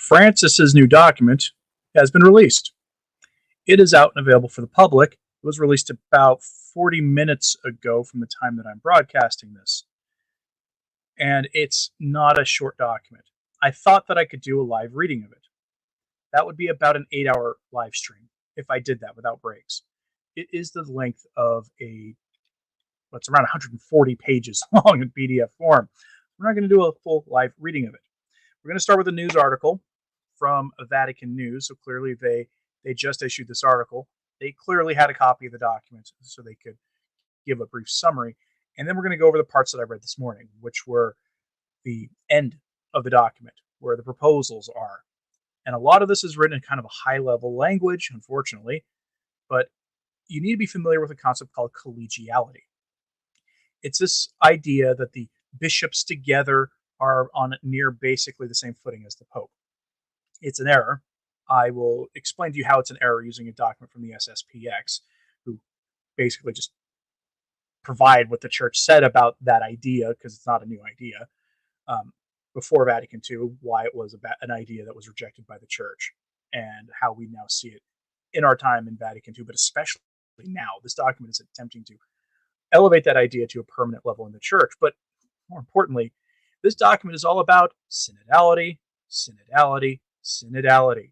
Francis's new document has been released. It is out and available for the public. It was released about 40 minutes ago from the time that I'm broadcasting this. And it's not a short document. I thought that I could do a live reading of it. That would be about an 8-hour live stream if I did that without breaks. It is the length of what's around 140 pages long in PDF form. We're not going to do a full live reading of it. We're going to start with a news article from Vatican News. So clearly they just issued this article. They clearly had a copy of the document so they could give a brief summary. And then we're going to go over the parts that I read this morning, which were the end of the document, where the proposals are. And a lot of this is written in kind of a high-level language, unfortunately, but you need to be familiar with a concept called collegiality. It's this idea that the bishops together are on near basically the same footing as the Pope. It's an error. I will explain to you how it's an error using a document from the SSPX, who basically just provide what the church said about that idea, because it's not a new idea, before Vatican II, why it was an idea that was rejected by the church, and how we now see it in our time in Vatican II, but especially now. This document is attempting to elevate that idea to a permanent level in the church. But more importantly, this document is all about synodality, synodality, synodality.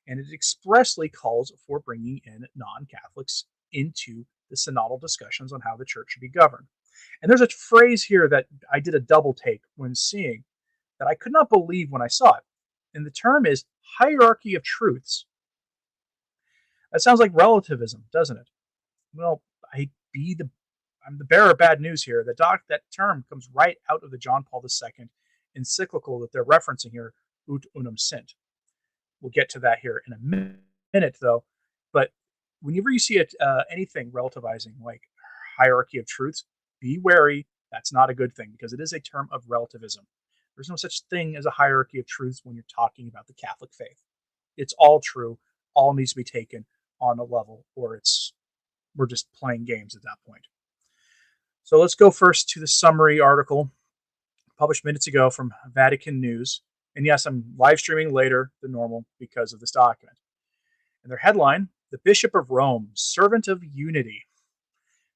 And it expressly calls for bringing in non-Catholics into the synodal discussions on how the church should be governed. And there's a phrase here that I did a double take when seeing that I could not believe when I saw it. And the term is hierarchy of truths. That sounds like relativism, doesn't it? Well, I'm the bearer of bad news here. That term comes right out of the John Paul II encyclical that they're referencing here, Ut Unum Sint. We'll get to that here in a minute, though. But whenever you see anything relativizing like hierarchy of truths, be wary. That's not a good thing, because it is a term of relativism. There's no such thing as a hierarchy of truths when you're talking about the Catholic faith. It's all true. All needs to be taken on a level, or we're just playing games at that point. So let's go first to the summary article published minutes ago from Vatican News. And yes, I'm live streaming later than normal because of this document. And their headline, "The Bishop of Rome, Servant of Unity."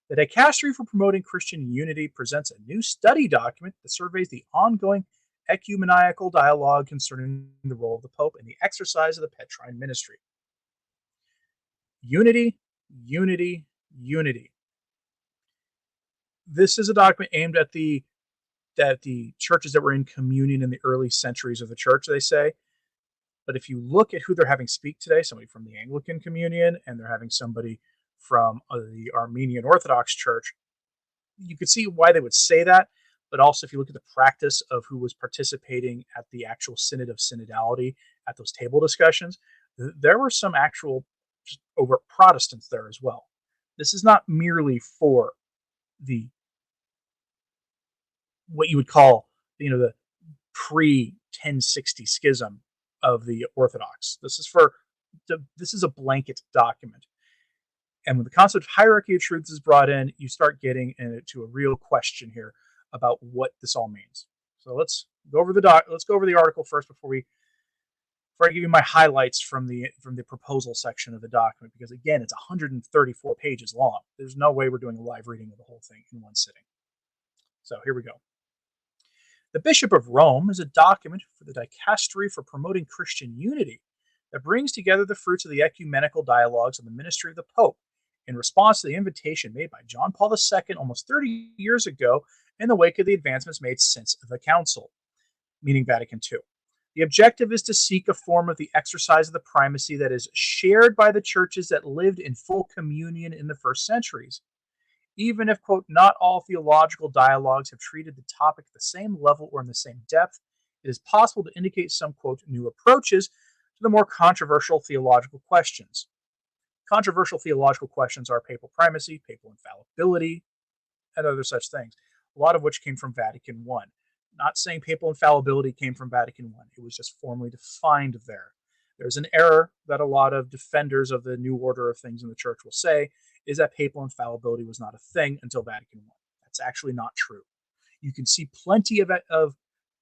The Dicastery for Promoting Christian Unity presents a new study document that surveys the ongoing ecumenical dialogue concerning the role of the Pope in the exercise of the Petrine ministry. Unity, unity, unity. This is a document aimed at the churches that were in communion in the early centuries of the church, they say. But if you look at who they're having speak today, somebody from the Anglican Communion, and they're having somebody from the Armenian Orthodox Church, you could see why they would say that. But also, if you look at the practice of who was participating at the actual Synod of Synodality, at those table discussions, there were some actual just overt Protestants there as well. This is not merely for what you would call, the pre-1060 schism of the Orthodox. This is a blanket document. And when the concept of hierarchy of truths is brought in, you start getting into a real question here about what this all means. So let's go over the article first before I give you my highlights from the proposal section of the document, because again, it's 134 pages long. There's no way we're doing a live reading of the whole thing in one sitting. So here we go. The Bishop of Rome is a document for the Dicastery for Promoting Christian Unity that brings together the fruits of the ecumenical dialogues on the ministry of the Pope in response to the invitation made by John Paul II almost 30 years ago in the wake of the advancements made since the Council, meaning Vatican II. The objective is to seek a form of the exercise of the primacy that is shared by the churches that lived in full communion in the first centuries. Even if, quote, not all theological dialogues have treated the topic at the same level or in the same depth, it is possible to indicate some, quote, new approaches to the more controversial theological questions. Controversial theological questions are papal primacy, papal infallibility, and other such things, a lot of which came from Vatican I. Not saying papal infallibility came from Vatican I. It was just formally defined there. There's an error that a lot of defenders of the new order of things in the church will say, is that papal infallibility was not a thing until Vatican I. That's actually not true. You can see plenty of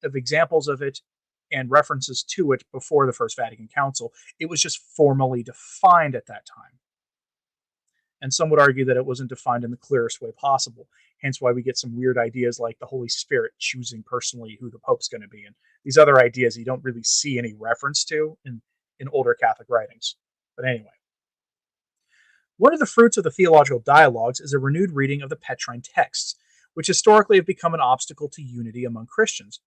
examples of it and references to it before the First Vatican Council. It was just formally defined at that time. And some would argue that it wasn't defined in the clearest way possible. Hence why we get some weird ideas like the Holy Spirit choosing personally who the Pope's going to be, and these other ideas you don't really see any reference to in older Catholic writings. But anyway, one of the fruits of the theological dialogues is a renewed reading of the Petrine texts, which historically have become an obstacle to unity among Christians.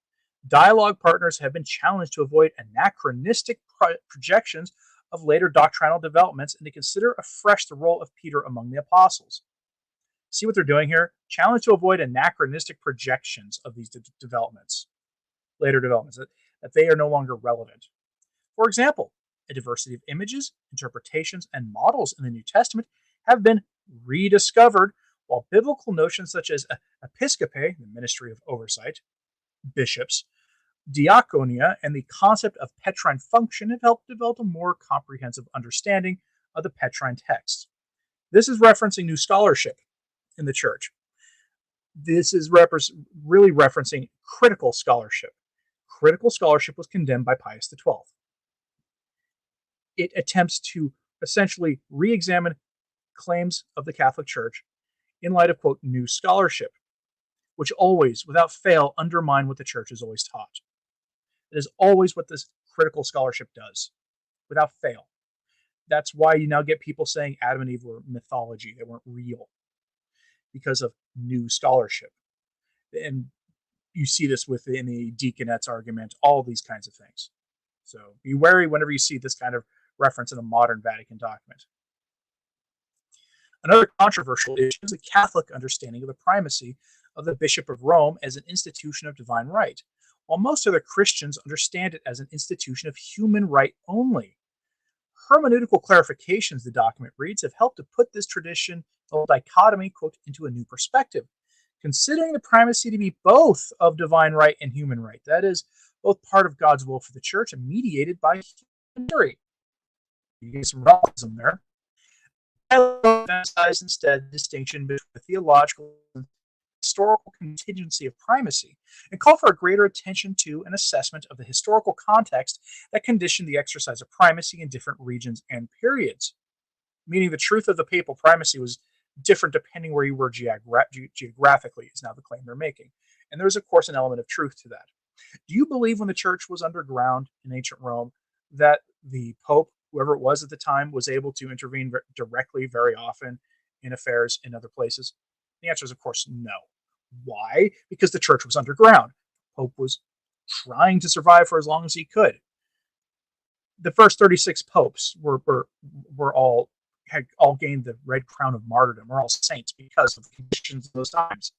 Dialogue partners have been challenged to avoid anachronistic projections of later doctrinal developments and to consider afresh the role of Peter among the apostles. See what they're doing here? Challenge to avoid anachronistic projections of these developments, later developments, that they are no longer relevant. For example, a diversity of images, interpretations, and models in the New Testament have been rediscovered, while biblical notions such as episcope, the ministry of oversight, bishops, diaconia, and the concept of Petrine function have helped develop a more comprehensive understanding of the Petrine text. This is referencing new scholarship in the church. This is really referencing critical scholarship. Critical scholarship was condemned by Pius XII. It attempts to essentially re-examine claims of the Catholic Church in light of, quote, new scholarship, which always, without fail, undermine what the Church has always taught. It is always what this critical scholarship does, without fail. That's why you now get people saying Adam and Eve were mythology, they weren't real, because of new scholarship. And you see this within the deaconettes argument, all these kinds of things. So be wary whenever you see this kind of reference in a modern Vatican document. Another controversial issue is the Catholic understanding of the primacy of the Bishop of Rome as an institution of divine right, while most other Christians understand it as an institution of human right only. Hermeneutical clarifications, the document reads, have helped to put this traditional dichotomy, quote, into a new perspective, considering the primacy to be both of divine right and human right. That is, both part of God's will for the church and mediated by human right. You get some relativism there. I emphasize instead the distinction between the theological and historical contingency of primacy and call for a greater attention to an assessment of the historical context that conditioned the exercise of primacy in different regions and periods. Meaning the truth of the papal primacy was different depending where you were geographically, is now the claim they're making. And there's, of course, an element of truth to that. Do you believe when the church was underground in ancient Rome that the Pope, whoever it was at the time, was able to intervene directly very often in affairs in other places? The answer is, of course, no. Why? Because the church was underground. Pope was trying to survive for as long as he could. The first 36 popes had all gained the red crown of martyrdom, or all saints, because of the conditions of those times.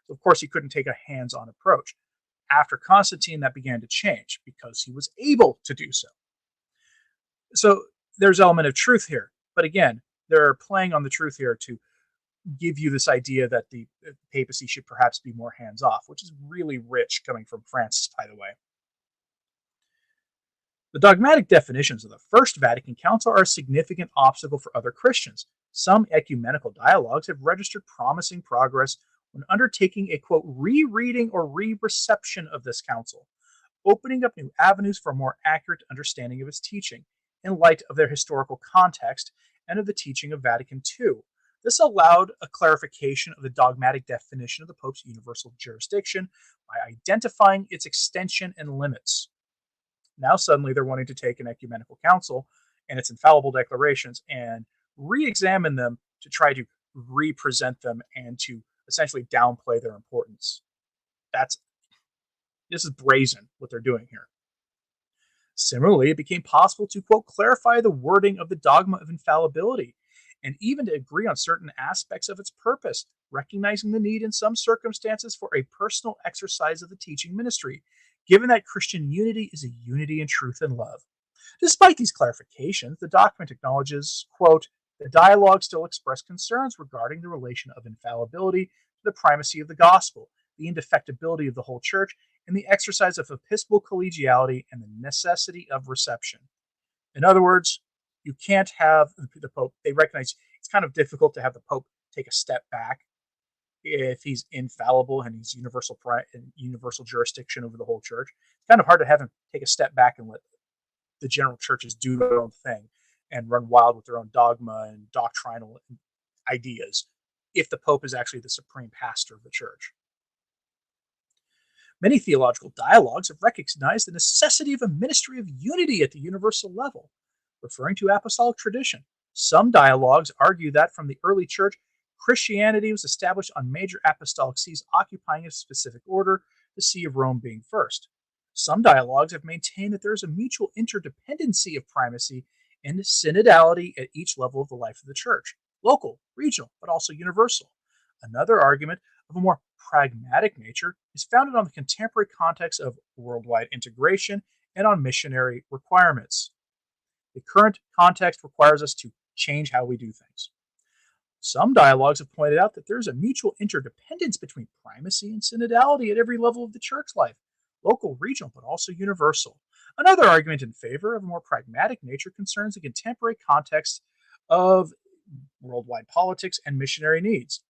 So of course, he couldn't take a hands-on approach. After Constantine, that began to change because he was able to do so. So there's an element of truth here. But again, they're playing on the truth here to give you this idea that the papacy should perhaps be more hands-off, which is really rich coming from Francis, by the way. The dogmatic definitions of the First Vatican Council are a significant obstacle for other Christians. Some ecumenical dialogues have registered promising progress when undertaking a, quote, rereading or re-reception of this council, opening up new avenues for a more accurate understanding of its teaching in light of their historical context and of the teaching of Vatican II. This allowed a clarification of the dogmatic definition of the Pope's universal jurisdiction by identifying its extension and limits. Now suddenly they're wanting to take an ecumenical council and its infallible declarations and re-examine them to try to represent them and to essentially downplay their importance. This is brazen, what they're doing here. Similarly, it became possible to, quote, clarify the wording of the dogma of infallibility and even to agree on certain aspects of its purpose, recognizing the need in some circumstances for a personal exercise of the teaching ministry, given that Christian unity is a unity in truth and love. Despite these clarifications, the document acknowledges, quote, the dialogue still expressed concerns regarding the relation of infallibility to the primacy of the gospel, the indefectibility of the whole church, and the exercise of episcopal collegiality and the necessity of reception. In other words, you can't have the Pope, they recognize it's kind of difficult to have the Pope take a step back if he's infallible and he's universal jurisdiction over the whole church. It's kind of hard to have him take a step back and let the general churches do their own thing and run wild with their own dogma and doctrinal ideas if the Pope is actually the supreme pastor of the church. Many theological dialogues have recognized the necessity of a ministry of unity at the universal level, referring to apostolic tradition. Some dialogues argue that from the early church, Christianity was established on major apostolic sees occupying a specific order, the See of Rome being first. Some dialogues have maintained that there is a mutual interdependency of primacy and synodality at each level of the life of the church, local, regional, but also universal. Another argument of a more pragmatic nature is founded on the contemporary context of worldwide integration and on missionary requirements. The current context requires us to change how we do things. Some dialogues have pointed out that there is a mutual interdependence between primacy and synodality at every level of the church life, local, regional, but also universal. Another argument in favor of a more pragmatic nature concerns the contemporary context of worldwide politics and missionary needs.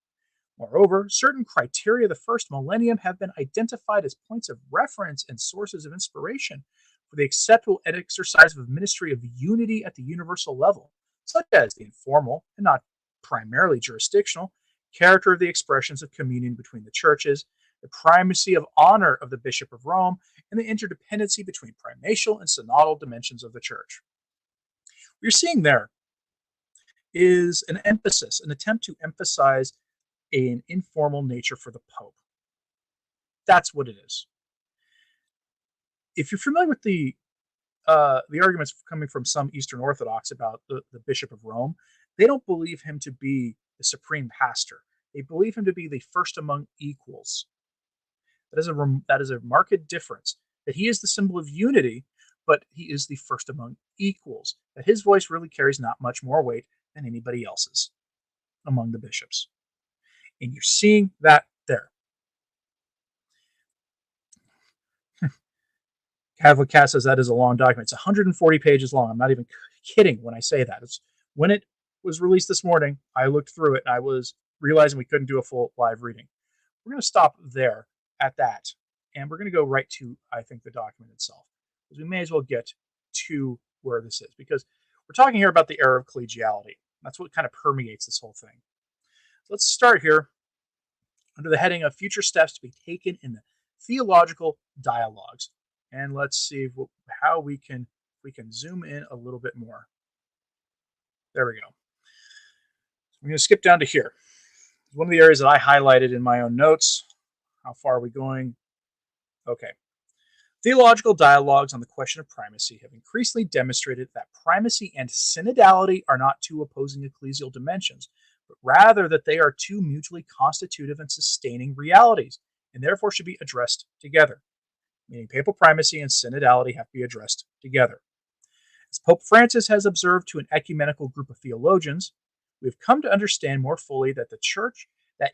Moreover, certain criteria of the first millennium have been identified as points of reference and sources of inspiration for the acceptable exercise of a ministry of unity at the universal level, such as the informal and not primarily jurisdictional character of the expressions of communion between the churches, the primacy of honor of the Bishop of Rome, and the interdependency between primatial and synodal dimensions of the church. What you're seeing there is an attempt to emphasize an informal nature for the Pope. That's what it is. If you're familiar with the arguments coming from some Eastern Orthodox about the Bishop of Rome, they don't believe him to be the supreme pastor. They believe him to be the first among equals. That is a marked difference. That he is the symbol of unity, but he is the first among equals. That his voice really carries not much more weight than anybody else's among the bishops. And you're seeing that there. Catholic Cat says that is a long document. It's 140 pages long. I'm not even kidding when I say that. It's when it was released this morning, I looked through it and I was realizing we couldn't do a full live reading. We're going to stop there at that. And we're going to go right to, I think, the document itself. Because we may as well get to where this is. Because we're talking here about the era of collegiality. That's what kind of permeates this whole thing. So let's start here under the heading of future steps to be taken in the theological dialogues. And let's see how we can zoom in a little bit more. There we go. I'm going to skip down to here. One of the areas that I highlighted in my own notes. How far are we going? Okay. Theological dialogues on the question of primacy have increasingly demonstrated that primacy and synodality are not two opposing ecclesial dimensions, but rather that they are two mutually constitutive and sustaining realities, and therefore should be addressed together. Meaning papal primacy and synodality have to be addressed together. As Pope Francis has observed to an ecumenical group of theologians, we have come to understand more fully that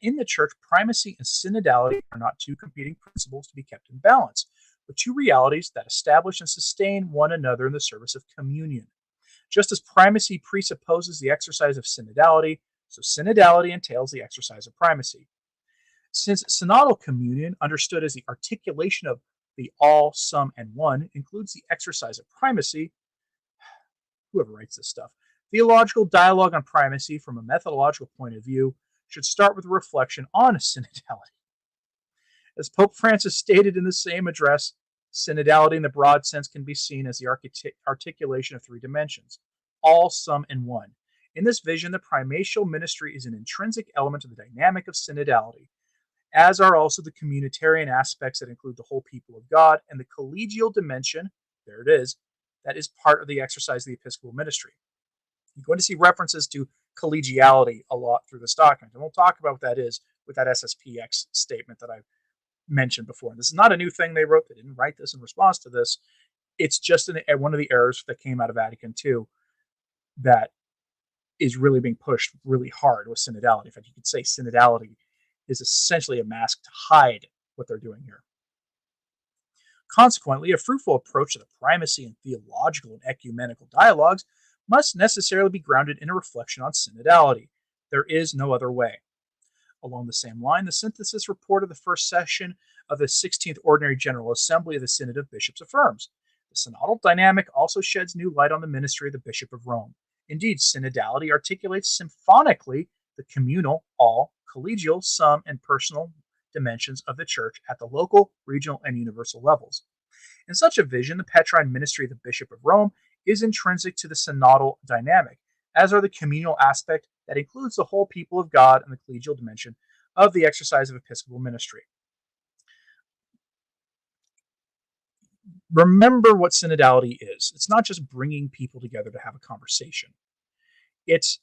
in the church, primacy and synodality are not two competing principles to be kept in balance, but two realities that establish and sustain one another in the service of communion. Just as primacy presupposes the exercise of synodality, so synodality entails the exercise of primacy. Since synodal communion, understood as the articulation of the all, some, and one, includes the exercise of primacy, whoever writes this stuff, theological dialogue on primacy from a methodological point of view should start with a reflection on synodality. As Pope Francis stated in the same address, synodality in the broad sense can be seen as the articulation of three dimensions, all, some, and one. In this vision, the primatial ministry is an intrinsic element of the dynamic of synodality, as are also the communitarian aspects that include the whole people of God, and the collegial dimension, there it is, that is part of the exercise of the episcopal ministry. You're going to see references to collegiality a lot through this document, and we'll talk about what that is with that SSPX statement that I've mentioned before. And this is not a new thing they wrote. They didn't write this in response to this. It's just one of the errors that came out of Vatican II that is really being pushed really hard with synodality. In fact, you could say synodality is essentially a mask to hide what they're doing here. Consequently, a fruitful approach to the primacy in theological and ecumenical dialogues must necessarily be grounded in a reflection on synodality. There is no other way. Along the same line, the synthesis report of the first session of the 16th Ordinary General Assembly of the Synod of Bishops affirms the synodal dynamic also sheds new light on the ministry of the Bishop of Rome. Indeed, synodality articulates symphonically the communal, all, collegial, some, and personal dimensions of the Church at the local, regional, and universal levels. In such a vision, the Petrine ministry of the Bishop of Rome is intrinsic to the synodal dynamic, as are the communal aspect that includes the whole people of God and the collegial dimension of the exercise of episcopal ministry. Remember what synodality is. It's not just bringing people together to have a conversation. It's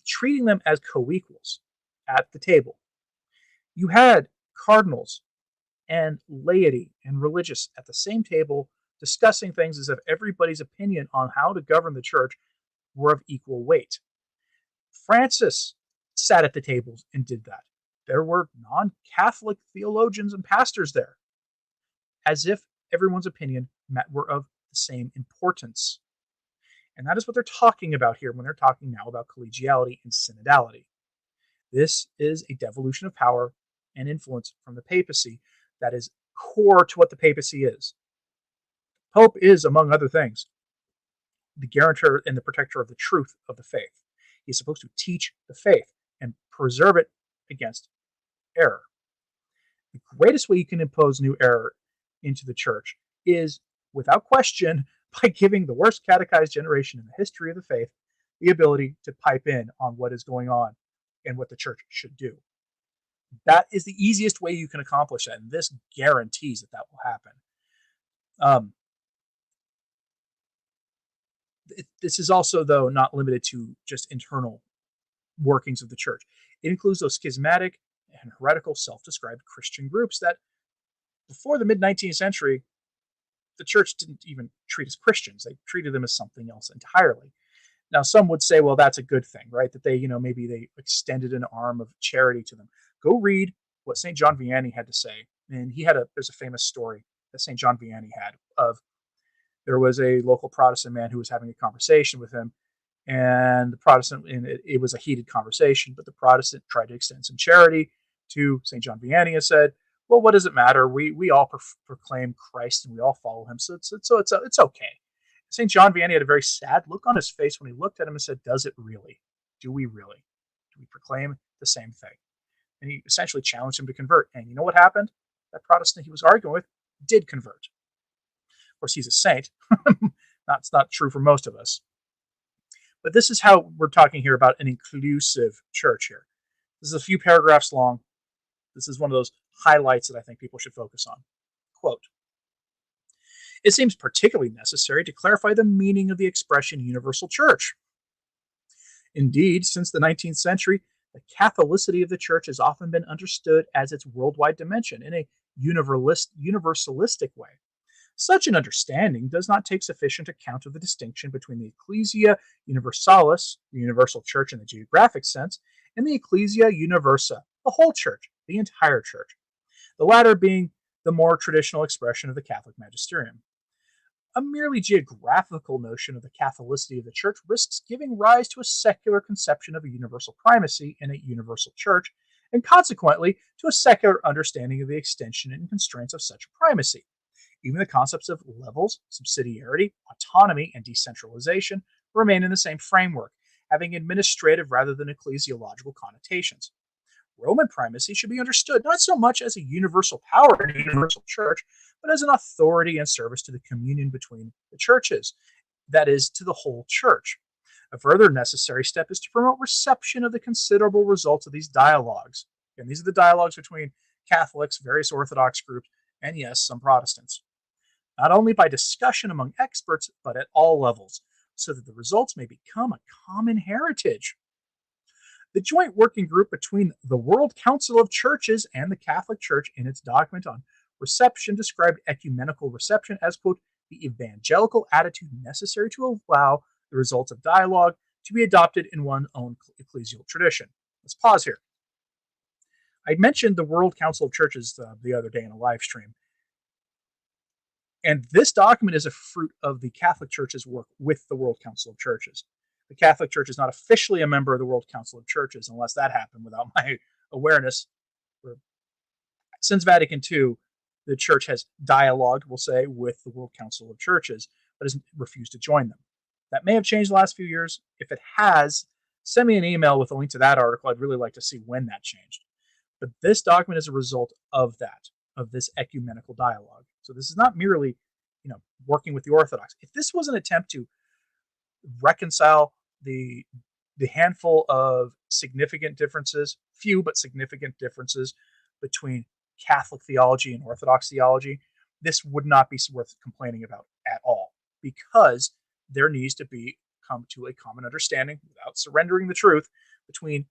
treating them as co-equals at the table. You had cardinals and laity and religious at the same table discussing things as if everybody's opinion on how to govern the church were of equal weight. Francis sat at the tables and did that. There were non-Catholic theologians and pastors there, as if everyone's opinion were of the same importance. And that is what they're talking about here when they're talking now about collegiality and synodality. This is a devolution of power and influence from the papacy that is core to what the papacy is. Pope is, among other things, the guarantor and the protector of the truth of the faith. He's supposed to teach the faith and preserve it against error. The greatest way you can impose new error into the church is, without question, by giving the worst catechized generation in the history of the faith the ability to pipe in on what is going on and what the church should do. That is the easiest way you can accomplish that, and this guarantees that will happen. This is also, though, not limited to just internal workings of the church. It includes those schismatic and heretical self-described Christian groups that, before the mid-19th century, the church didn't even treat as Christians. They treated them as something else entirely. Now, some would say, well, that's a good thing, right? That they, maybe they extended an arm of charity to them. Go read what St. John Vianney had to say. And there's a famous story that St. John Vianney had of, there was a local Protestant man who was having a conversation with him, and the Protestant, and it was a heated conversation, but the Protestant tried to extend some charity to St. John Vianney and said, well, what does it matter? We all proclaim Christ and we all follow him, so it's okay. St. John Vianney had a very sad look on his face when he looked at him and said, does it really? Do we really? Do we proclaim the same thing? And he essentially challenged him to convert. And you know what happened? That Protestant he was arguing with did convert. Of course, he's a saint. That's not true for most of us. But this is how we're talking here about an inclusive church here. This is a few paragraphs long. This is one of those highlights that I think people should focus on. Quote, it seems particularly necessary to clarify the meaning of the expression universal church. Indeed, since the 19th century, the Catholicity of the church has often been understood as its worldwide dimension in a universalistic way. Such an understanding does not take sufficient account of the distinction between the Ecclesia Universalis, the universal church in the geographic sense, and the Ecclesia Universa, the whole church, the entire church, the latter being the more traditional expression of the Catholic magisterium. A merely geographical notion of the Catholicity of the church risks giving rise to a secular conception of a universal primacy in a universal church, and consequently to a secular understanding of the extension and constraints of such primacy. Even the concepts of levels, subsidiarity, autonomy, and decentralization remain in the same framework, having administrative rather than ecclesiological connotations. Roman primacy should be understood not so much as a universal power in a universal church, but as an authority and service to the communion between the churches, that is, to the whole church. A further necessary step is to promote reception of the considerable results of these dialogues. And these are the dialogues between Catholics, various Orthodox groups, and yes, some Protestants. Not only by discussion among experts, but at all levels, so that the results may become a common heritage. The joint working group between the World Council of Churches and the Catholic Church in its document on reception described ecumenical reception as, quote, the evangelical attitude necessary to allow the results of dialogue to be adopted in one's own ecclesial tradition. Let's pause here. I mentioned the World Council of Churches the other day in a live stream. And this document is a fruit of the Catholic Church's work with the World Council of Churches. The Catholic Church is not officially a member of the World Council of Churches, unless that happened without awareness. Since Vatican II, the Church has dialogued, we'll say, with the World Council of Churches, but has refused to join them. That may have changed the last few years. If it has, send me an email with a link to that article. I'd really like to see when that changed. But this document is a result of that, of this ecumenical dialogue. So this is not merely, working with the Orthodox. If this was an attempt to reconcile the handful of significant differences, few but significant differences between Catholic theology and Orthodox theology, this would not be worth complaining about at all, because there needs to come to a common understanding without surrendering the truth between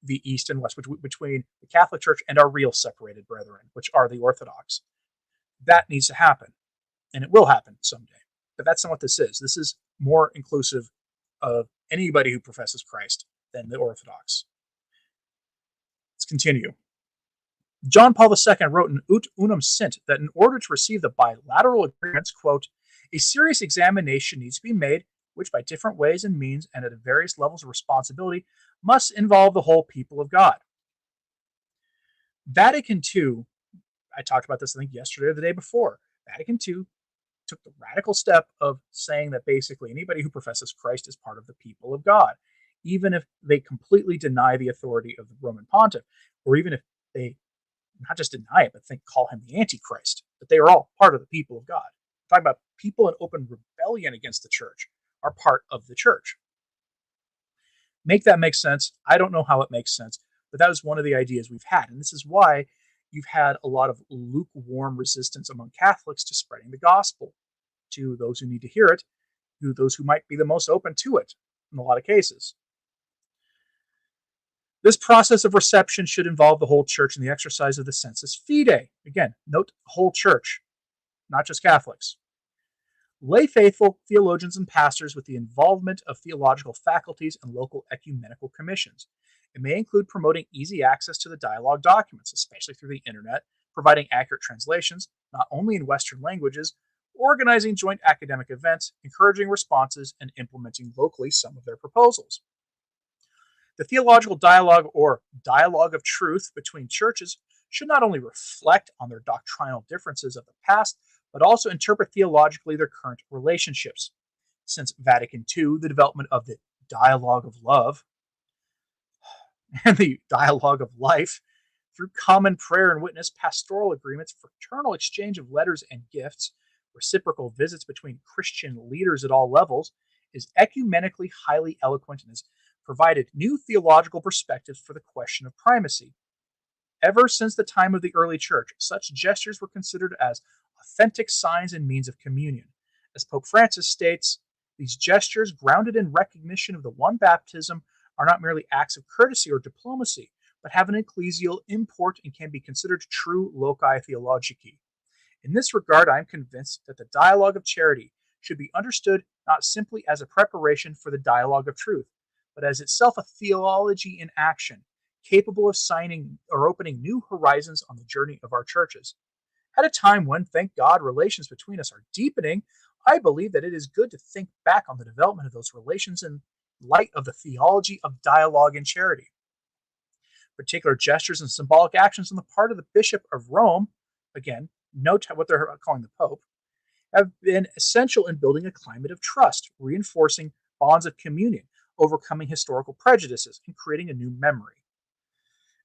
the East and West, between the Catholic Church and our real separated brethren, which are the Orthodox. That needs to happen, and it will happen someday. But that's not what this is. This is more inclusive of anybody who professes Christ than the Orthodox. Let's continue. John Paul II wrote in Ut Unum Sint that in order to receive the bilateral agreements, quote, a serious examination needs to be made, which by different ways and means and at various levels of responsibility must involve the whole people of God. Vatican II, I talked about this, I think, yesterday or the day before. Vatican II took the radical step of saying that basically anybody who professes Christ is part of the people of God, even if they completely deny the authority of the Roman pontiff, or even if they not just deny it, but call him the Antichrist, that they are all part of the people of God. Talking about people in open rebellion against the church are part of the church. Make that make sense? I don't know how it makes sense, but that was one of the ideas we've had. And this is why you've had a lot of lukewarm resistance among Catholics to spreading the gospel to those who need to hear it, to those who might be the most open to it in a lot of cases. This process of reception should involve the whole church in the exercise of the sensus fidei. Again, note whole church, not just Catholics. Lay faithful, theologians, and pastors with the involvement of theological faculties and local ecumenical commissions. It may include promoting easy access to the dialogue documents, especially through the internet, providing accurate translations, not only in Western languages, organizing joint academic events, encouraging responses, and implementing locally some of their proposals. The theological dialogue, or dialogue of truth, between churches should not only reflect on their doctrinal differences of the past, but also interpret theologically their current relationships. Since Vatican II, the development of the dialogue of love and the dialogue of life through common prayer and witness, pastoral agreements, fraternal exchange of letters and gifts, reciprocal visits between Christian leaders at all levels, is ecumenically highly eloquent and has provided new theological perspectives for the question of primacy. Ever since the time of the early church, such gestures were considered as authentic signs and means of communion. As Pope Francis states, these gestures, grounded in recognition of the one baptism, are not merely acts of courtesy or diplomacy, but have an ecclesial import and can be considered true loci theologici. In this regard, I am convinced that the dialogue of charity should be understood not simply as a preparation for the dialogue of truth, but as itself a theology in action, capable of signing or opening new horizons on the journey of our churches. At a time when, thank God, relations between us are deepening, I believe that it is good to think back on the development of those relations in light of the theology of dialogue and charity. Particular gestures and symbolic actions on the part of the Bishop of Rome, again, note what they're calling the Pope, have been essential in building a climate of trust, reinforcing bonds of communion, overcoming historical prejudices, and creating a new memory,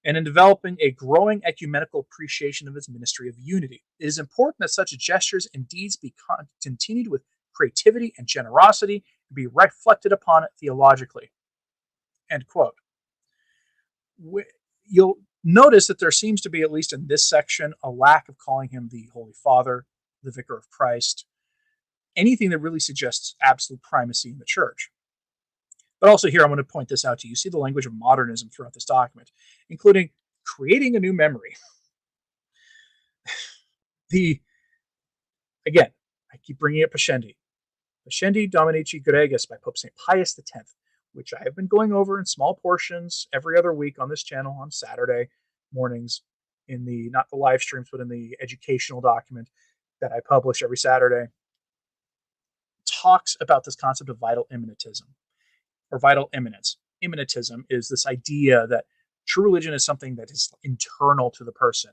and in developing a growing ecumenical appreciation of his ministry of unity. It is important that such gestures and deeds be continued with creativity and generosity and be reflected upon theologically. End quote. You'll notice that there seems to be, at least in this section, a lack of calling him the Holy Father, the Vicar of Christ, anything that really suggests absolute primacy in the church. But also here, I'm going to point this out to you. You see the language of modernism throughout this document, including creating a new memory. Again, I keep bringing up Pascendi. Pascendi Dominici Gregis by Pope St. Pius X, which I have been going over in small portions every other week on this channel on Saturday mornings in the, not the live streams, but in the educational document that I publish every Saturday. Talks about this concept of vital immanentism, or vital immanence. Immanentism is this idea that True religion is something that is internal to the person,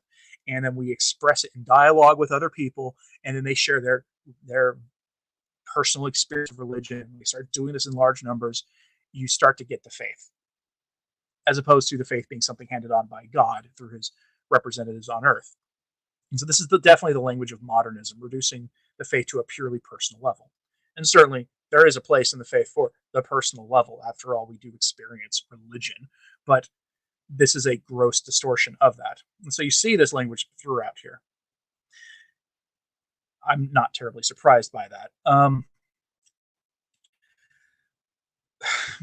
and then we express it in dialogue with other people, and then they share their personal experience of religion. We start doing this in large numbers. You start to get the faith, as opposed to the faith being something handed on by God through his representatives on earth. And so this is definitely the language of modernism, reducing the faith to a purely personal level. And certainly there is a place in the faith for the personal level. After all, we do experience religion, but this is a gross distortion of that. And so you see this language throughout here. I'm not terribly surprised by that.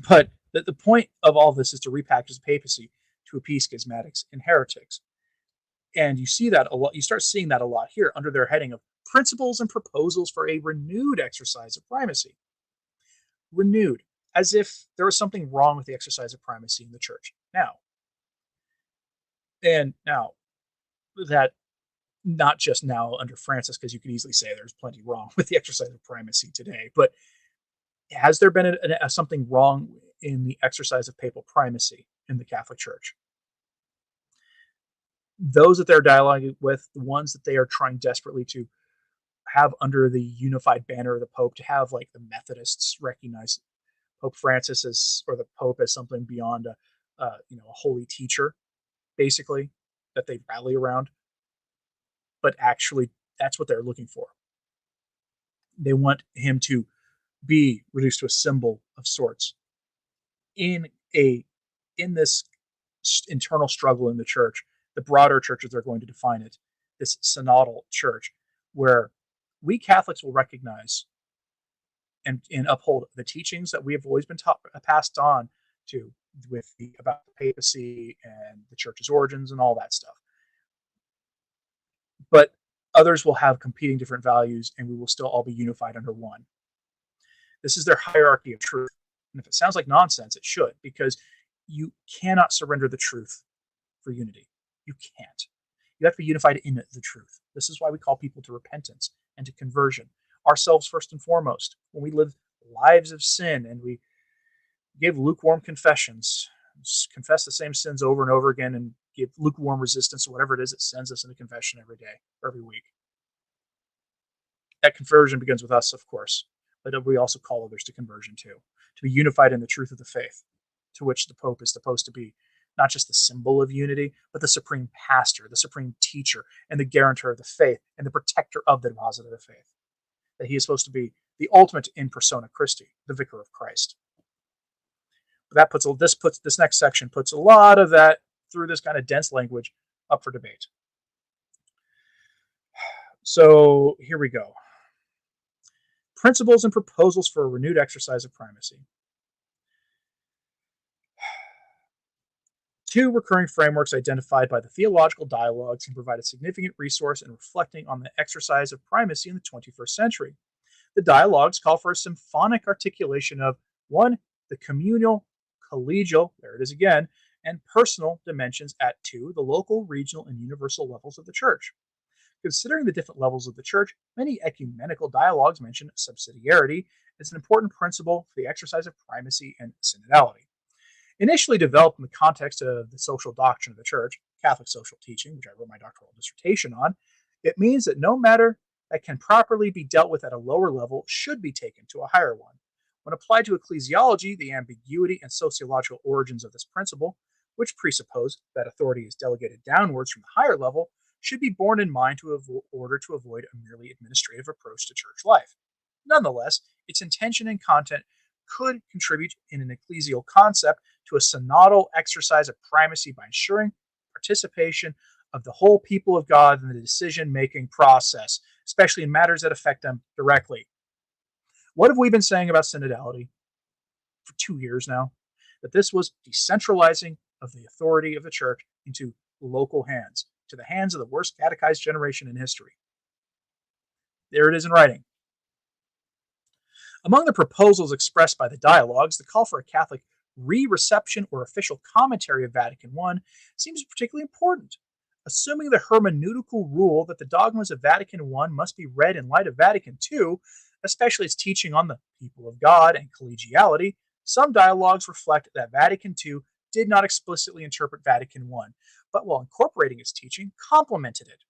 But the point of all this is to repackage the papacy to appease schismatics and heretics. And you see that a lot. You start seeing that a lot here under their heading of principles and proposals for a renewed exercise of primacy. Renewed, as if there was something wrong with the exercise of primacy in the church now. And now, that not just now under Francis, because you could easily say there's plenty wrong with the exercise of primacy today, but has there been something wrong in the exercise of papal primacy in the Catholic Church? Those that they're dialoguing with, the ones that they are trying desperately to have under the unified banner of the Pope, to have like the Methodists recognize Pope Francis as, or the Pope as something beyond a holy teacher, basically, that they rally around. But actually, that's what they're looking for. They want him to be reduced to a symbol of sorts in this internal struggle in the church. The broader church, as they're going to define it, this synodal church, where we Catholics will recognize and uphold the teachings that we have always been passed on to about the papacy and the church's origins and all that stuff. But others will have competing different values, and we will still all be unified under one. This is their hierarchy of truth. And if it sounds like nonsense, it should, because you cannot surrender the truth for unity. You can't. You have to be unified in the truth. This is why we call people to repentance and to conversion. Ourselves first and foremost. When we live lives of sin and we give lukewarm confessions, confess the same sins over and over again, and give lukewarm resistance to whatever it is that sends us into confession every day, every week. That conversion begins with us, of course, but we also call others to conversion too, to be unified in the truth of the faith, to which the Pope is supposed to be not just the symbol of unity, but the supreme pastor, the supreme teacher, and the guarantor of the faith, and the protector of the deposit of the faith. That he is supposed to be the ultimate in persona Christi, the vicar of Christ. But this next section puts a lot of that, through this kind of dense language, up for debate. So here we go. Principles and proposals for a renewed exercise of primacy. Two recurring frameworks identified by the theological dialogues can provide a significant resource in reflecting on the exercise of primacy in the 21st century. The dialogues call for a symphonic articulation of 1. The communal, collegial, there it is again, and personal dimensions at 2. The local, regional, and universal levels of the church. Considering the different levels of the church, many ecumenical dialogues mention subsidiarity as an important principle for the exercise of primacy and synodality. Initially developed in the context of the social doctrine of the church, Catholic social teaching, which I wrote my doctoral dissertation on, it means that no matter that can properly be dealt with at a lower level should be taken to a higher one. When applied to ecclesiology, the ambiguity and sociological origins of this principle, which presuppose that authority is delegated downwards from the higher level, should be borne in mind in order to avoid a merely administrative approach to church life. Nonetheless, its intention and content could contribute in an ecclesial concept to a synodal exercise of primacy by ensuring participation of the whole people of God in the decision-making process, especially in matters that affect them directly. What have we been saying about synodality for 2 years now? That this was decentralizing of the authority of the church into local hands, to the hands of the worst catechized generation in history. There it is in writing. Among the proposals expressed by the dialogues, the call for a Catholic re-reception or official commentary of Vatican I seems particularly important. Assuming the hermeneutical rule that the dogmas of Vatican I must be read in light of Vatican II, especially its teaching on the people of God and collegiality, some dialogues reflect that Vatican II did not explicitly interpret Vatican I, but while incorporating its teaching, complemented it.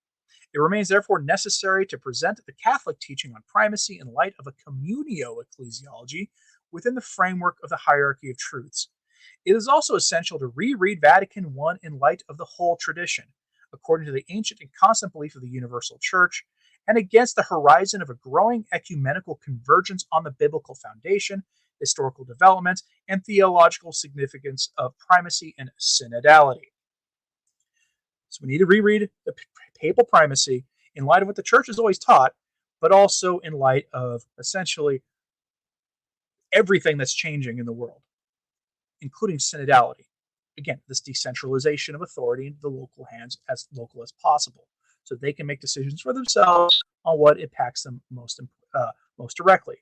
It remains therefore necessary to present the Catholic teaching on primacy in light of a communio ecclesiology within the framework of the hierarchy of truths. It is also essential to reread Vatican I in light of the whole tradition, according to the ancient and constant belief of the Universal Church, and against the horizon of a growing ecumenical convergence on the biblical foundation, historical developments, and theological significance of primacy and synodality. So we need to reread the papal primacy in light of what the church has always taught, but also in light of essentially everything that's changing in the world, including synodality. Again, this decentralization of authority into the local hands as local as possible, so they can make decisions for themselves on what impacts them most directly.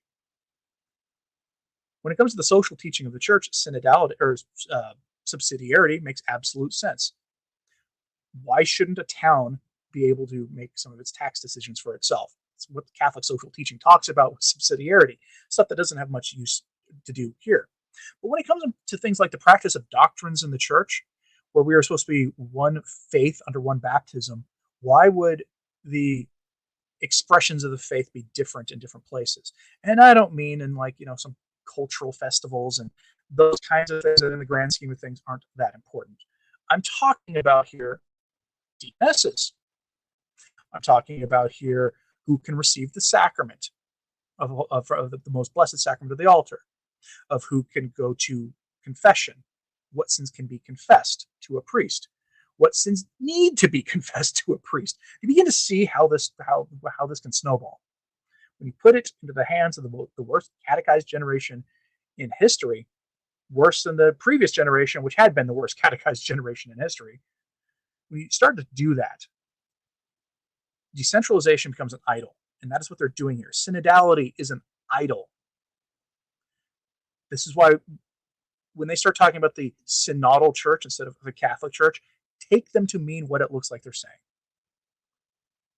When it comes to the social teaching of the church, synodality or subsidiarity makes absolute sense. Why shouldn't a town be able to make some of its tax decisions for itself? It's what Catholic social teaching talks about with subsidiarity, stuff that doesn't have much use to do here. But when it comes to things like the practice of doctrines in the church, where we are supposed to be one faith under one baptism, why would the expressions of the faith be different in different places? And I don't mean in some cultural festivals and those kinds of things that in the grand scheme of things aren't that important. I'm talking about here deaconesses. I'm talking about here who can receive the sacrament of the most blessed sacrament of the altar, of who can go to confession, what sins can be confessed to a priest, what sins need to be confessed to a priest. You begin to see how this can snowball. When you put it into the hands of the worst catechized generation in history, worse than the previous generation, which had been the worst catechized generation in history, when you start to do that, decentralization becomes an idol. And that is what they're doing here. Synodality is an idol. This is why when they start talking about the Synodal Church instead of the Catholic Church, take them to mean what it looks like they're saying.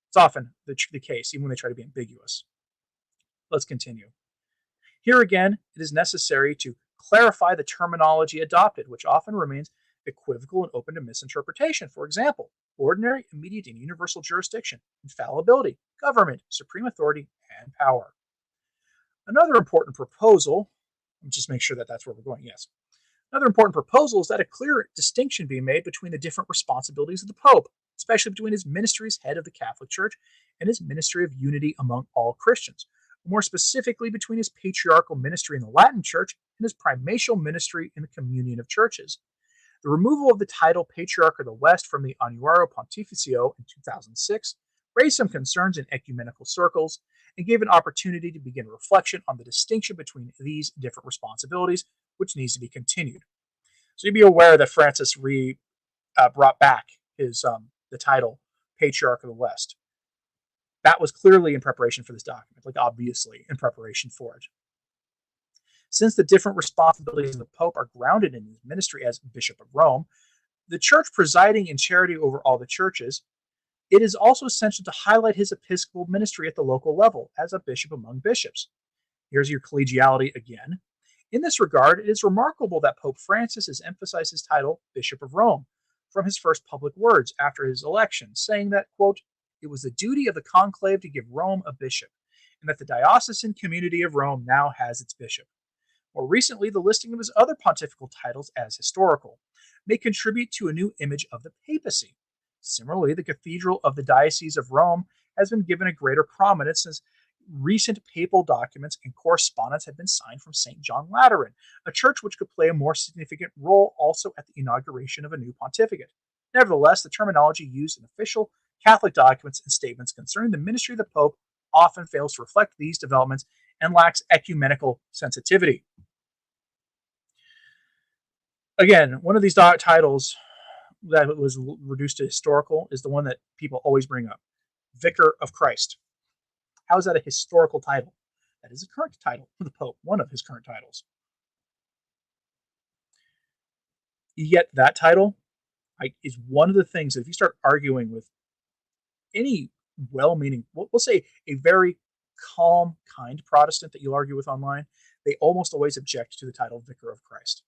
It's often the case, even when they try to be ambiguous. Let's continue. Here again, it is necessary to clarify the terminology adopted, which often remains equivocal and open to misinterpretation. For example, ordinary, immediate, and universal jurisdiction, infallibility, government, supreme authority, and power. Another important proposal, just make sure that that's where we're going, yes. Another important proposal is that a clear distinction be made between the different responsibilities of the Pope, especially between his ministry as head of the Catholic Church and his ministry of unity among all Christians. More specifically, between his patriarchal ministry in the Latin Church and his primatial ministry in the communion of churches. The removal of the title Patriarch of the West from the Annuario Pontificio in 2006 raised some concerns in ecumenical circles and gave an opportunity to begin reflection on the distinction between these different responsibilities, which needs to be continued. So you'd be aware that Francis brought back his the title Patriarch of the West. That was clearly in preparation for this document, obviously in preparation for it. Since the different responsibilities of the Pope are grounded in his ministry as Bishop of Rome, the Church presiding in charity over all the churches, it is also essential to highlight his episcopal ministry at the local level as a bishop among bishops. Here's your collegiality again. In this regard, it is remarkable that Pope Francis has emphasized his title Bishop of Rome from his first public words after his election, saying that, quote, "It was the duty of the conclave to give Rome a bishop, and that the diocesan community of Rome now has its bishop." More recently, the listing of his other pontifical titles as historical may contribute to a new image of the papacy. Similarly, the Cathedral of the Diocese of Rome has been given a greater prominence since recent papal documents and correspondence had been signed from St. John Lateran, a church which could play a more significant role also at the inauguration of a new pontificate. Nevertheless, the terminology used in official Catholic documents and statements concerning the ministry of the Pope often fails to reflect these developments and lacks ecumenical sensitivity. Again, one of these titles that was reduced to historical is the one that people always bring up, Vicar of Christ. How is that a historical title? That is a current title for the Pope, one of his current titles. Yet that title is one of the things that if you start arguing with any well-meaning, we'll say a very calm, kind Protestant that you'll argue with online, they almost always object to the title Vicar of Christ.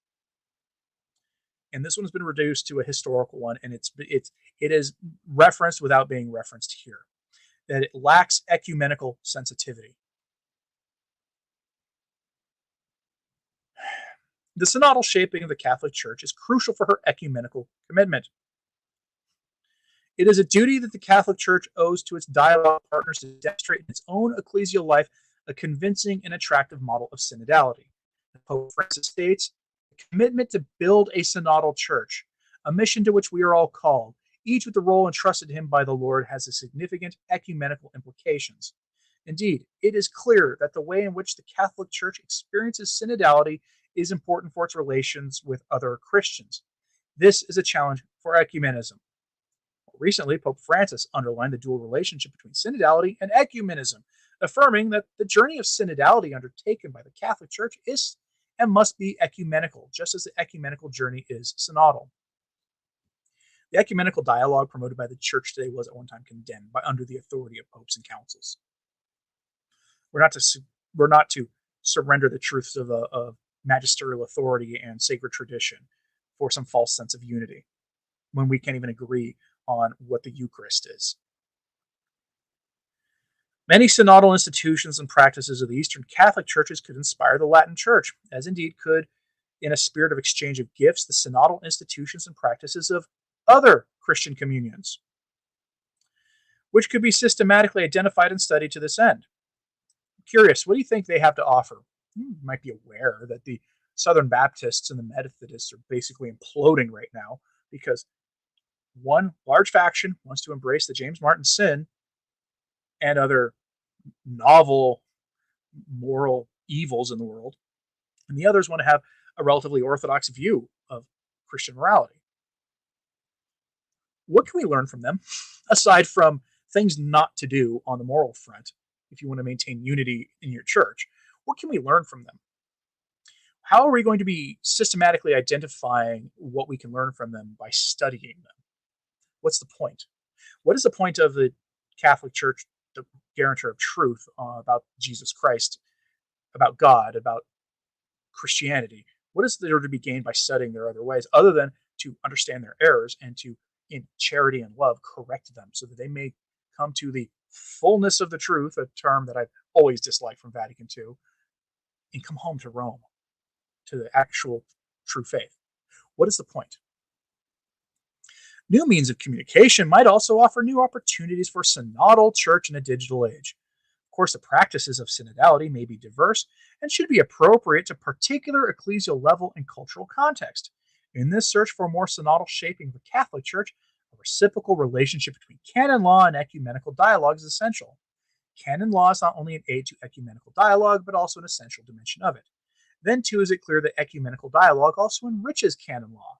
And this one has been reduced to a historical one, and it is referenced without being referenced here, that it lacks ecumenical sensitivity. The synodal shaping of the Catholic Church is crucial for her ecumenical commitment. It is a duty that the Catholic Church owes to its dialogue partners to demonstrate in its own ecclesial life a convincing and attractive model of synodality. Pope Francis states, "The commitment to build a synodal church, a mission to which we are all called, each with the role entrusted to him by the Lord, has a significant ecumenical implications. Indeed, it is clear that the way in which the Catholic Church experiences synodality is important for its relations with other Christians. This is a challenge for ecumenism." Recently, Pope Francis underlined the dual relationship between synodality and ecumenism, affirming that the journey of synodality undertaken by the Catholic Church is and must be ecumenical, just as the ecumenical journey is synodal. The ecumenical dialogue promoted by the Church today was at one time condemned by under the authority of popes and councils. We're not to surrender the truths of magisterial authority and sacred tradition for some false sense of unity, when we can't even agree on what the Eucharist is. Many synodal institutions and practices of the Eastern Catholic churches could inspire the Latin Church, as indeed could, in a spirit of exchange of gifts, the synodal institutions and practices of other Christian communions, which could be systematically identified and studied to this end. I'm curious, what do you think they have to offer? You might be aware that the Southern Baptists and the Methodists are basically imploding right now because one large faction wants to embrace the James Martin sin and other novel moral evils in the world, and the others want to have a relatively orthodox view of Christian morality. What can we learn from them, aside from things not to do on the moral front if you want to maintain unity in your church? What can we learn from them? How are we going to be systematically identifying what we can learn from them by studying them? What's the point? What is the point of the Catholic Church, the guarantor of truth about Jesus Christ, about God, about Christianity? What is there to be gained by studying their other ways, other than to understand their errors and to, in charity and love, correct them so that they may come to the fullness of the truth, a term that I've always disliked from Vatican II, and come home to Rome, to the actual true faith? What is the point? New means of communication might also offer new opportunities for synodal church in a digital age. Of course, the practices of synodality may be diverse and should be appropriate to particular ecclesial level and cultural context. In this search for a more synodal shaping of the Catholic Church, a reciprocal relationship between canon law and ecumenical dialogue is essential. Canon law is not only an aid to ecumenical dialogue, but also an essential dimension of it. Then, too, is it clear that ecumenical dialogue also enriches canon law.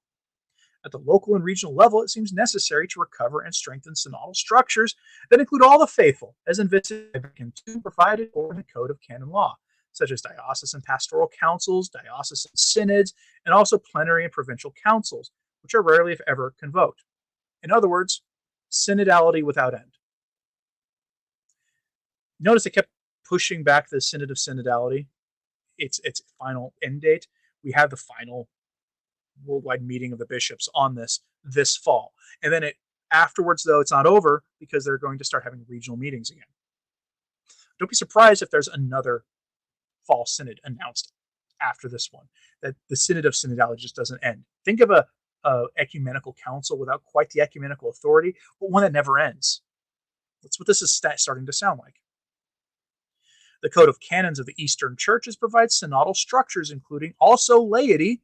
At the local and regional level, it seems necessary to recover and strengthen synodal structures that include all the faithful, as envisaged by Vatican II, provided for in the Code of Canon Law, such as diocesan pastoral councils, diocesan synods, and also plenary and provincial councils, which are rarely, if ever, convoked. In other words, synodality without end. Notice they kept pushing back the Synod of Synodality, its final end date. We have the final worldwide meeting of the bishops on this fall. And then afterwards, though, it's not over because they're going to start having regional meetings again. Don't be surprised if there's another fall synod announced after this one, that the Synod of Synodality just doesn't end. Think of a ecumenical council without quite the ecumenical authority, but one that never ends. That's what this is starting to sound like. The Code of Canons of the Eastern Churches provides synodal structures, including also laity,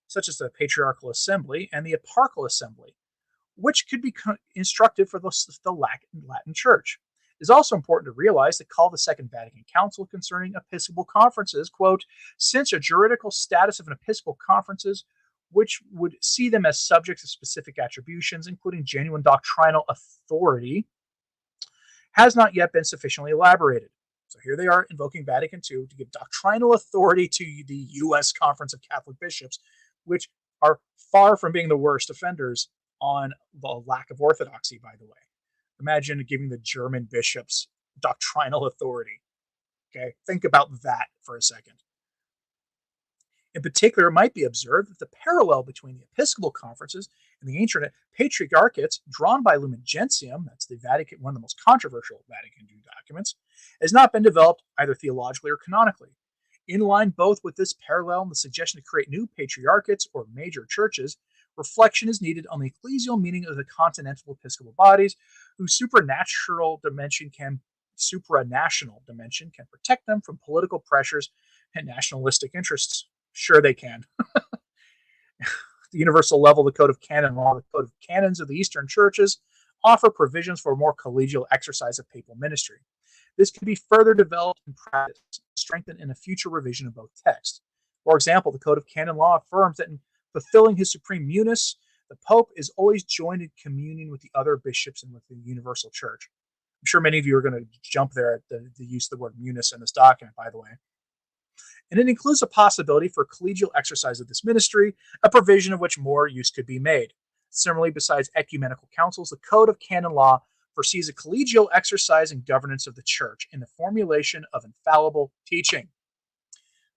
such as the Patriarchal Assembly and the Eparchal Assembly, which could be instructive for the Latin Church. It is also important to realize that call of the Second Vatican Council concerning episcopal conferences, quote, since a juridical status of an episcopal conferences, which would see them as subjects of specific attributions, including genuine doctrinal authority, has not yet been sufficiently elaborated. So here they are invoking Vatican II to give doctrinal authority to the U.S. Conference of Catholic Bishops, which are far from being the worst offenders on the lack of orthodoxy, by the way. Imagine giving the German bishops doctrinal authority. Okay, think about that for a second. In particular, it might be observed that the parallel between the episcopal conferences and the ancient patriarchates drawn by Lumen Gentium, that's the Vatican, one of the most controversial Vatican II documents, has not been developed either theologically or canonically. In line both with this parallel and the suggestion to create new patriarchates or major churches, reflection is needed on the ecclesial meaning of the continental episcopal bodies, whose supranational dimension can protect them from political pressures and nationalistic interests. Sure, they can. The universal level, the Code of Canon Law, the Code of Canons of the Eastern Churches offer provisions for a more collegial exercise of papal ministry. This can be further developed in practice and strengthened in a future revision of both texts. For example, the Code of Canon Law affirms that in fulfilling his supreme munus, the Pope is always joined in communion with the other bishops and with the universal church. I'm sure many of you are going to jump there at the use of the word munus in this document, by the way. And it includes a possibility for collegial exercise of this ministry, a provision of which more use could be made. Similarly, besides ecumenical councils, the Code of Canon Law foresees a collegial exercise and governance of the church in the formulation of infallible teaching.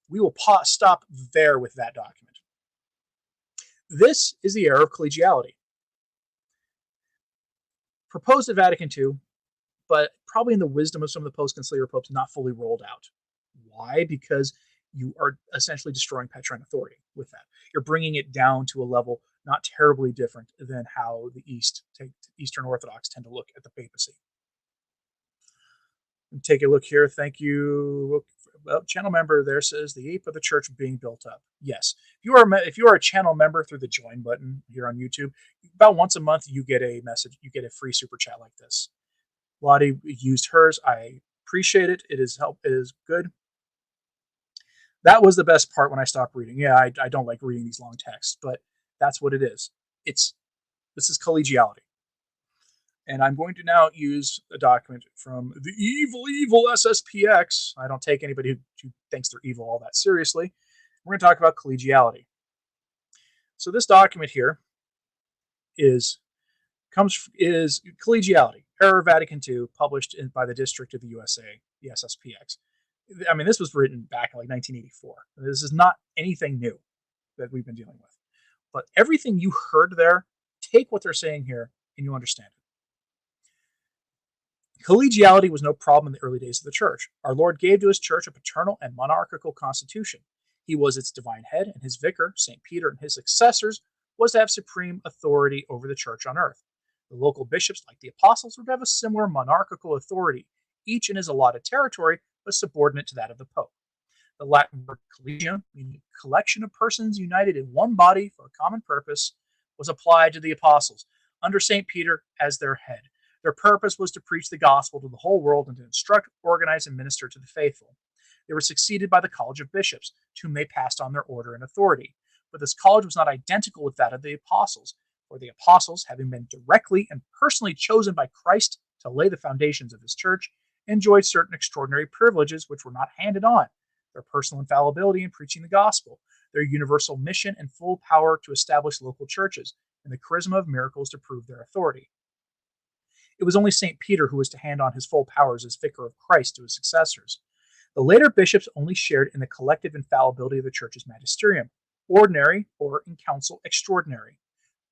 We will stop there with that document. This is the era of collegiality, proposed at Vatican II, but probably in the wisdom of some of the post-conciliar popes, not fully rolled out. Why? Because you are essentially destroying Petrine authority with that. You're bringing it down to a level not terribly different than how the Eastern Orthodox tend to look at the papacy. And take a look here. Thank you. Well, channel member there says the ape of the church being built up. Yes, if you are a channel member through the join button here on YouTube, about once a month you get a message. You get a free super chat like this. Lottie used hers. I appreciate it. It is good. That was the best part when I stopped reading. Yeah, I don't like reading these long texts, but that's what it is. This is collegiality. And I'm going to now use a document from the evil SSPX. I don't take anybody who thinks they're evil all that seriously. We're going to talk about collegiality. So this document here is collegiality, Error Vatican II, published by the District of the USA, the SSPX. I mean, this was written back in like 1984. This is not anything new that we've been dealing with. But everything you heard there, take what they're saying here and you understand it. Collegiality was no problem in the early days of the church. Our Lord gave to his church a paternal and monarchical constitution. He was its divine head, and his vicar, St. Peter, and his successors was to have supreme authority over the church on earth. The local bishops, like the apostles, would have a similar monarchical authority, each in his allotted territory, but subordinate to that of the Pope. The Latin word collegium, meaning a collection of persons united in one body for a common purpose, was applied to the apostles, under St. Peter as their head. Their purpose was to preach the gospel to the whole world and to instruct, organize, and minister to the faithful. They were succeeded by the College of Bishops, to whom they passed on their order and authority. But this college was not identical with that of the apostles, for the apostles, having been directly and personally chosen by Christ to lay the foundations of his church, enjoyed certain extraordinary privileges which were not handed on: their personal infallibility in preaching the gospel, their universal mission and full power to establish local churches, and the charisma of miracles to prove their authority. It was only St. Peter who was to hand on his full powers as vicar of Christ to his successors. The later bishops only shared in the collective infallibility of the church's magisterium, ordinary or in council extraordinary.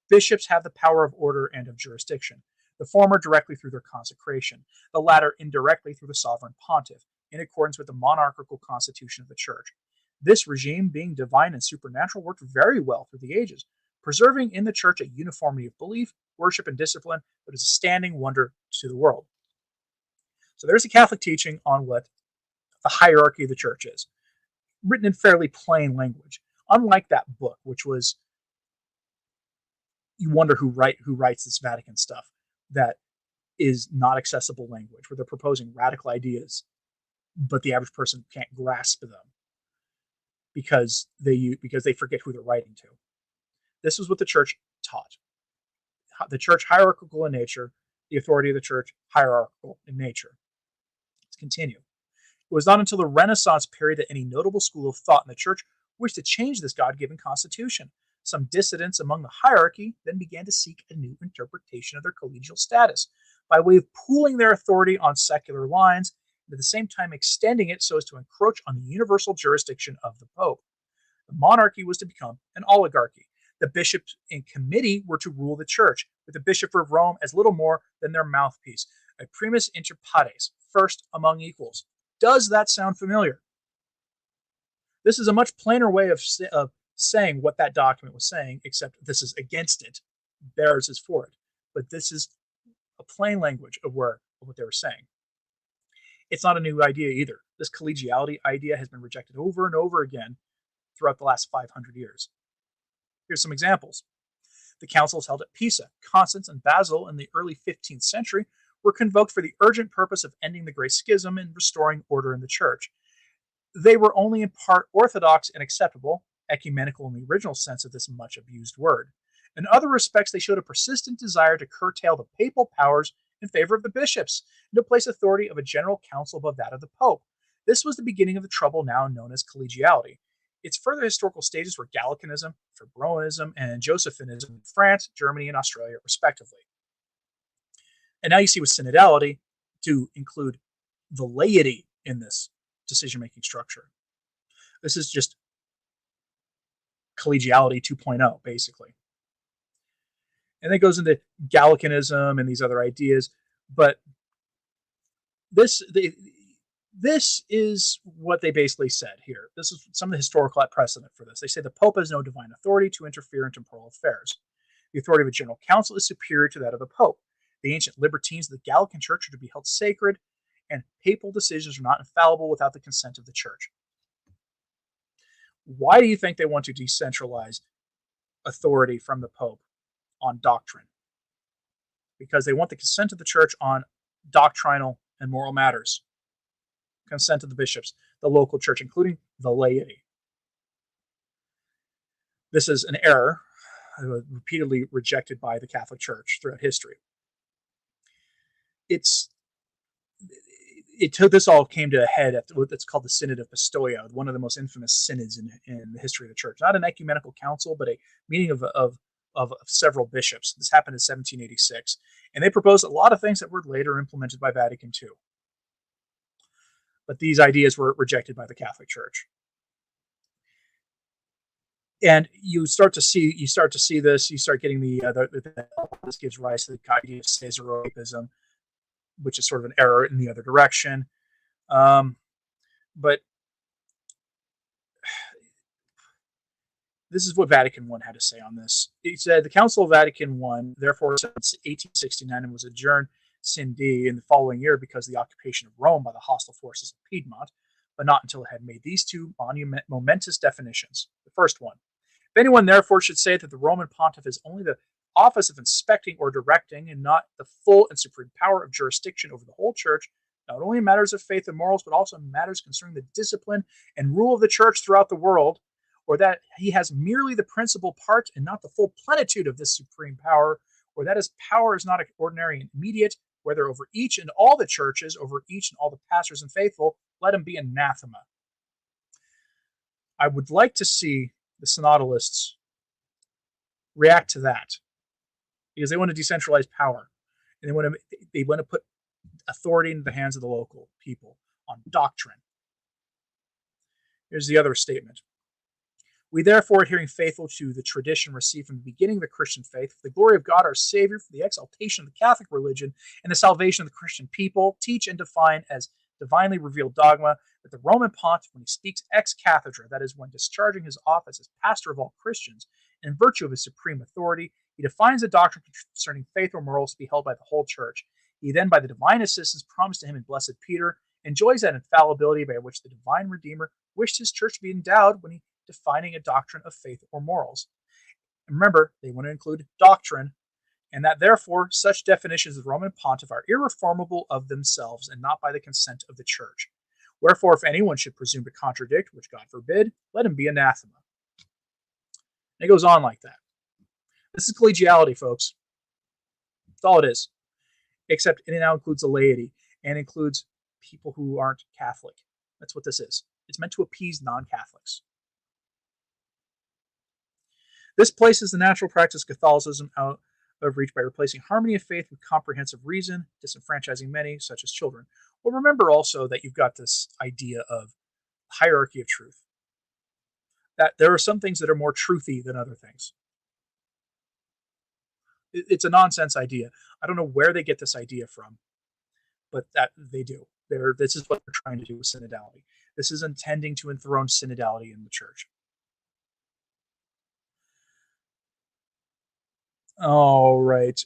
Bishops have the power of order and of jurisdiction, the former directly through their consecration, the latter indirectly through the sovereign pontiff, in accordance with the monarchical constitution of the church. This regime, being divine and supernatural, worked very well through the ages, preserving in the church a uniformity of belief, worship, and discipline that is a standing wonder to the world. So there's a Catholic teaching on what the hierarchy of the church is, written in fairly plain language. Unlike that book, which was, you wonder who writes this Vatican stuff, that is not accessible language, where they're proposing radical ideas, but the average person can't grasp them because they forget who they're writing to. This is what the church taught. The church hierarchical in nature, the authority of the church hierarchical in nature. Let's continue. It was not until the Renaissance period that any notable school of thought in the church wished to change this God-given constitution. Some dissidents among the hierarchy then began to seek a new interpretation of their collegial status by way of pooling their authority on secular lines, and at the same time extending it so as to encroach on the universal jurisdiction of the Pope. The monarchy was to become an oligarchy. The bishops in committee were to rule the church, with the Bishop of Rome as little more than their mouthpiece, a primus inter pares, first among equals. Does that sound familiar? This is a much plainer way of saying what that document was saying, except this is against it. Theirs is for it. But this is a plain language of what they were saying. It's not a new idea either. This collegiality idea has been rejected over and over again throughout the last 500 years. Here's some examples. The councils held at Pisa, Constance, and Basel in the early 15th century were convoked for the urgent purpose of ending the Great Schism and restoring order in the church. They were only in part orthodox and acceptable, ecumenical in the original sense of this much abused word. In other respects, they showed a persistent desire to curtail the papal powers in favor of the bishops and to place authority of a general council above that of the Pope. This was the beginning of the trouble now known as collegiality. Its further historical stages were Gallicanism, Febroism, and Josephinism in France, Germany, and Australia, respectively. And now you see with synodality to include the laity in this decision-making structure. This is just collegiality 2.0, basically. And it goes into Gallicanism and these other ideas, but this is what they basically said here. This is some of the historical precedent for this. They say the Pope has no divine authority to interfere in temporal affairs. The authority of a general council is superior to that of the Pope. The ancient libertines of the Gallican Church are to be held sacred, and papal decisions are not infallible without the consent of the Church. Why do you think they want to decentralize authority from the Pope on doctrine? Because they want the consent of the Church on doctrinal and moral matters. Consent of the bishops, the local church, including the laity. This is an error repeatedly rejected by the Catholic Church throughout history. This all came to a head at what's called the Synod of Pistoia, one of the most infamous synods in the history of the church. Not an ecumenical council, but a meeting of several bishops. This happened in 1786. And they proposed a lot of things that were later implemented by Vatican II. But these ideas were rejected by the Catholic Church. And you start to see this. You start getting this gives rise to the idea of Caesaropapism, which is sort of an error in the other direction. But this is what Vatican I had to say on this. It said the Council of Vatican I, therefore, since 1869 and was adjourned sine die in the following year because of the occupation of Rome by the hostile forces of Piedmont, but not until it had made these two momentous definitions. The first one: if anyone therefore should say that the Roman pontiff is only the office of inspecting or directing and not the full and supreme power of jurisdiction over the whole church, not only in matters of faith and morals, but also in matters concerning the discipline and rule of the church throughout the world, or that he has merely the principal part and not the full plenitude of this supreme power, or that his power is not ordinary and immediate, whether over each and all the churches, over each and all the pastors and faithful, let him be anathema. I would like to see the synodalists react to that, because they want to decentralize power, and they want to put authority into the hands of the local people on doctrine. Here's the other statement. We therefore, adhering faithful to the tradition received from the beginning of the Christian faith, for the glory of God our Savior, for the exaltation of the Catholic religion, and the salvation of the Christian people, teach and define as divinely revealed dogma that the Roman pontiff, when he speaks ex cathedra, that is, when discharging his office as pastor of all Christians, in virtue of his supreme authority, he defines a doctrine concerning faith or morals to be held by the whole church. He then, by the divine assistance promised to him in Blessed Peter, enjoys that infallibility by which the divine Redeemer wished his church to be endowed when he defining a doctrine of faith or morals. And remember, they want to include doctrine, and that therefore such definitions of the Roman pontiff are irreformable of themselves and not by the consent of the church. Wherefore, if anyone should presume to contradict, which God forbid, let him be anathema. And it goes on like that. This is collegiality, folks. That's all it is. Except it now includes the laity and includes people who aren't Catholic. That's what this is. It's meant to appease non-Catholics. This places the natural practice of Catholicism out of reach by replacing harmony of faith with comprehensive reason, disenfranchising many, such as children. Well, remember also that you've got this idea of hierarchy of truth. that there are some things that are more truthy than other things. It's a nonsense idea. I don't know where they get this idea from, but that they do. This is what they're trying to do with synodality. This is intending to enthrone synodality in the church. All right.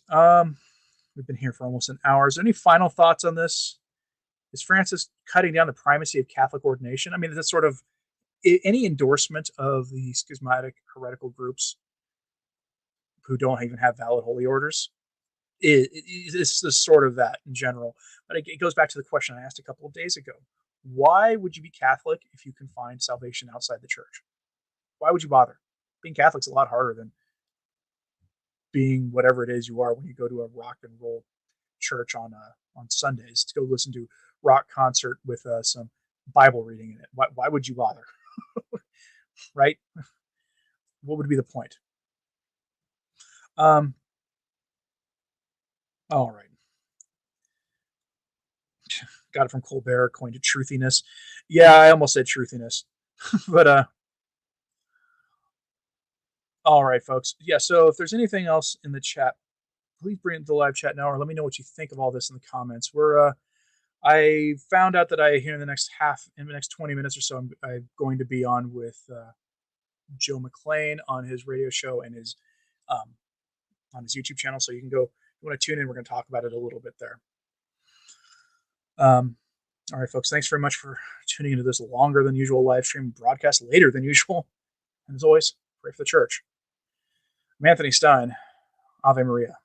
We've been here for almost an hour. Is there any final thoughts on this? Is Francis cutting down the primacy of Catholic ordination? I mean, that's sort of any endorsement of the schismatic heretical groups who don't even have valid holy orders. This is sort of that in general. But it goes back to the question I asked a couple of days ago. Why would you be Catholic if you can find salvation outside the church? Why would you bother? Being Catholic's a lot harder than being whatever it is you are when you go to a rock and roll church on Sundays to go listen to rock concert with some Bible reading in it. Why would you bother? Right? What would be the point? All right. Got it from Colbert, coined it truthiness. Yeah, I almost said truthiness. But all right, folks. Yeah, so if there's anything else in the chat, please bring it to the live chat now, or let me know what you think of all this in the comments. I found out that in the next 20 minutes or so, I'm going to be on with Joe McLean on his radio show and on his YouTube channel. So you can go, if you want to tune in, we're going to talk about it a little bit there. All right, folks, thanks very much for tuning into this longer than usual live stream broadcast, later than usual. And as always, pray for the church. I'm Anthony Stine. Ave Maria.